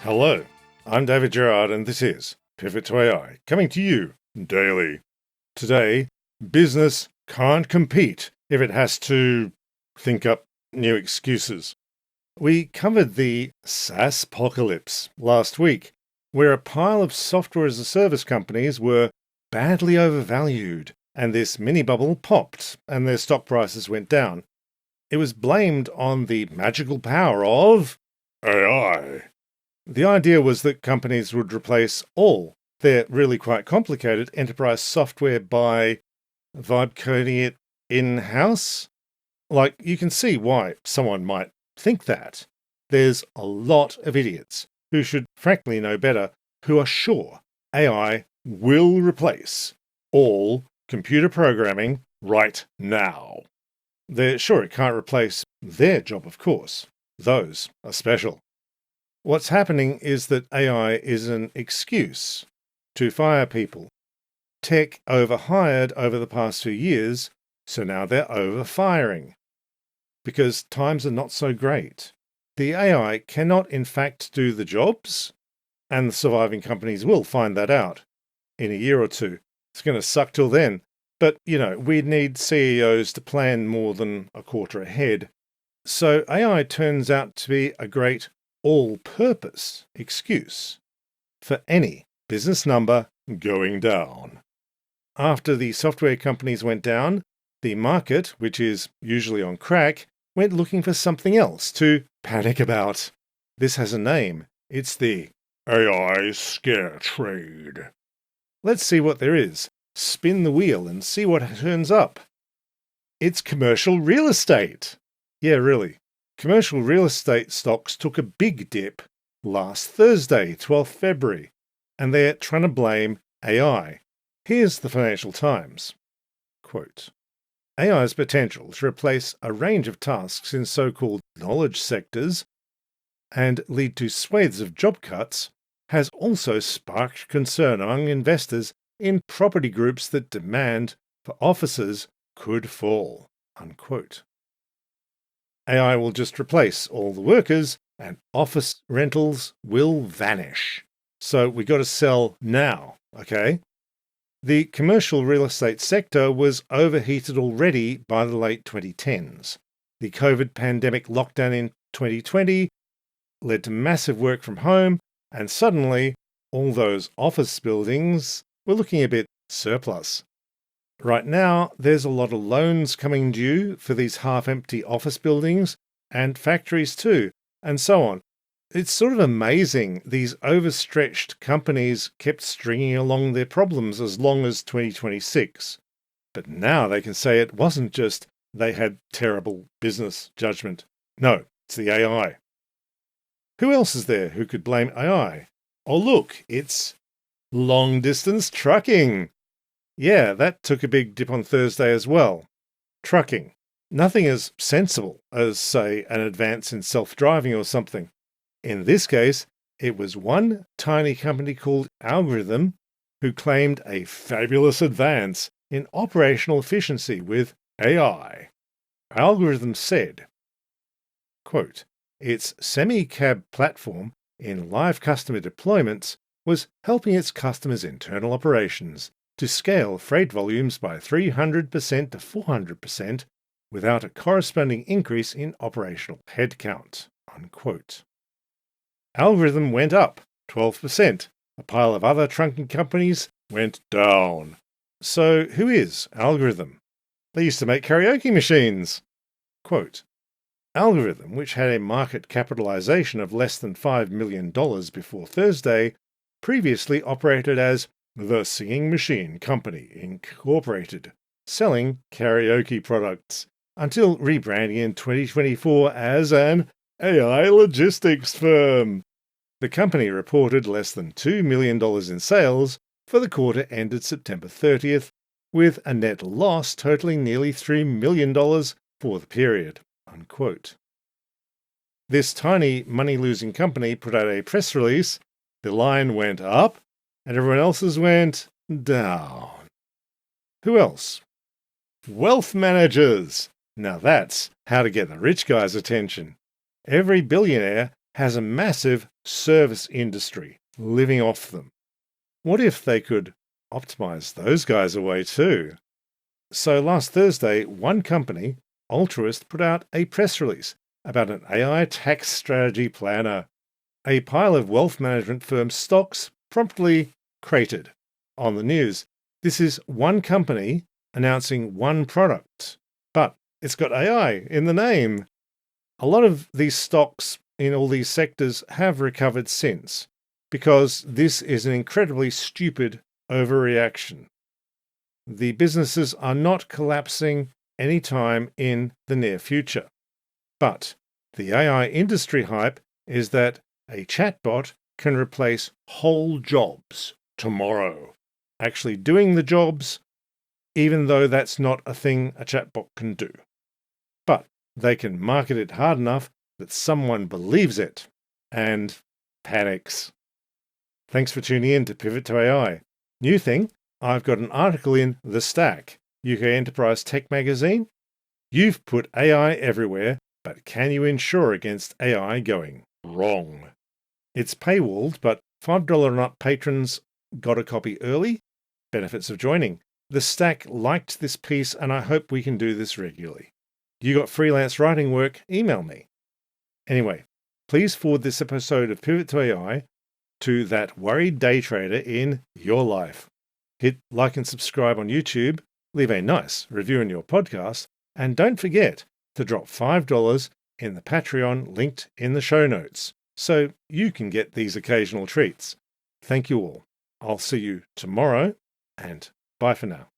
Hello, I'm dgerard and this is Pivot to AI, coming to you daily. Today, business can't compete if it has to think up new excuses. We covered the SaaS apocalypse last week, where a pile of software as a service companies were badly overvalued, and this mini bubble popped and their stock prices went down. It was blamed on the magical power of AI. The idea was that companies would replace all their really quite complicated enterprise software by vibe coding it in-house. Like, you can see why someone might think that. There's a lot of idiots who should frankly know better who are sure AI will replace all computer programming right now. They're sure it can't replace their job, of course. Those are special. What's happening is that AI is an excuse to fire people. Tech overhired over the past 2 years, so now they're overfiring. Because times are not so great. The AI cannot in fact do the jobs, and the surviving companies will find that out in a year or two. It's going to suck till then. But, we'd need CEOs to plan more than a quarter ahead. So AI turns out to be a great all-purpose excuse for any business number going down. After the software companies went down, the market, which is usually on crack, went looking for something else to panic about. This has a name. It's the AI scare trade. Let's see what there is. Spin the wheel and see what turns up. It's commercial real estate. Yeah, really. Commercial real estate stocks took a big dip last Thursday, 12th February, and they're trying to blame AI. Here's the Financial Times. Quote, AI's potential to replace a range of tasks in so-called knowledge sectors and lead to swathes of job cuts has also sparked concern among investors in property groups that demand for offices could fall. Unquote. AI will just replace all the workers and office rentals will vanish. So we got to sell now, okay? The commercial real estate sector was overheated already by the late 2010s. The COVID pandemic lockdown in 2020 led to massive work from home, and suddenly all those office buildings were looking a bit surplus. Right now, there's a lot of loans coming due for these half-empty office buildings and factories too, and so on. It's sort of amazing these overstretched companies kept stringing along their problems as long as 2026. But now they can say it wasn't just they had terrible business judgment. No, it's the AI. Who else is there who could blame AI? Oh look, it's long-distance trucking. Yeah, that took a big dip on Thursday as well. Trucking. Nothing as sensible as, say, an advance in self-driving or something. In this case, it was one tiny company called Algorithm who claimed a fabulous advance in operational efficiency with AI. Algorithm said, quote, its semi-cab platform in live customer deployments was helping its customers' internal operations to scale freight volumes by 300% to 400% without a corresponding increase in operational headcount. Unquote. Algorithm went up 12%. A pile of other trunking companies went down. So who is Algorithm? They used to make karaoke machines. Quote, Algorithm, which had a market capitalization of less than $5 million before Thursday, previously operated as The Singing Machine Company, Incorporated, selling karaoke products, until rebranding in 2024 as an AI logistics firm. The company reported less than $2 million in sales for the quarter ended September 30th, with a net loss totaling nearly $3 million for the period. Unquote. This tiny money-losing company put out a press release. The line went up, and everyone else's went down. Who else? Wealth managers. Now that's how to get the rich guy's attention. Every billionaire has a massive service industry living off them. What if they could optimize those guys away too? So last Thursday, one company, Altruist, put out a press release about an AI tax strategy planner. A pile of wealth management firm stocks promptly cratered. On the news, this is one company announcing one product, but it's got AI in the name. A lot of these stocks in all these sectors have recovered since, because this is an incredibly stupid overreaction. The businesses are not collapsing anytime in the near future. But the AI industry hype is that a chatbot can replace whole jobs tomorrow, actually doing the jobs, even though that's not a thing a chatbot can do. But they can market it hard enough that someone believes it and panics. Thanks for tuning in to Pivot to AI. New thing, I've got an article in The Stack, UK Enterprise Tech Magazine. You've put AI everywhere, but can you insure against AI going wrong? It's paywalled, but $5 and up patrons got a copy early. Benefits of joining. The Stack liked this piece, and I hope we can do this regularly. You got freelance writing work? Email me. Anyway, please forward this episode of Pivot to AI to that worried day trader in your life. Hit like and subscribe on YouTube, leave a nice review in your podcast, and don't forget to drop $5 in the Patreon linked in the show notes so you can get these occasional treats. Thank you all. I'll see you tomorrow, and bye for now.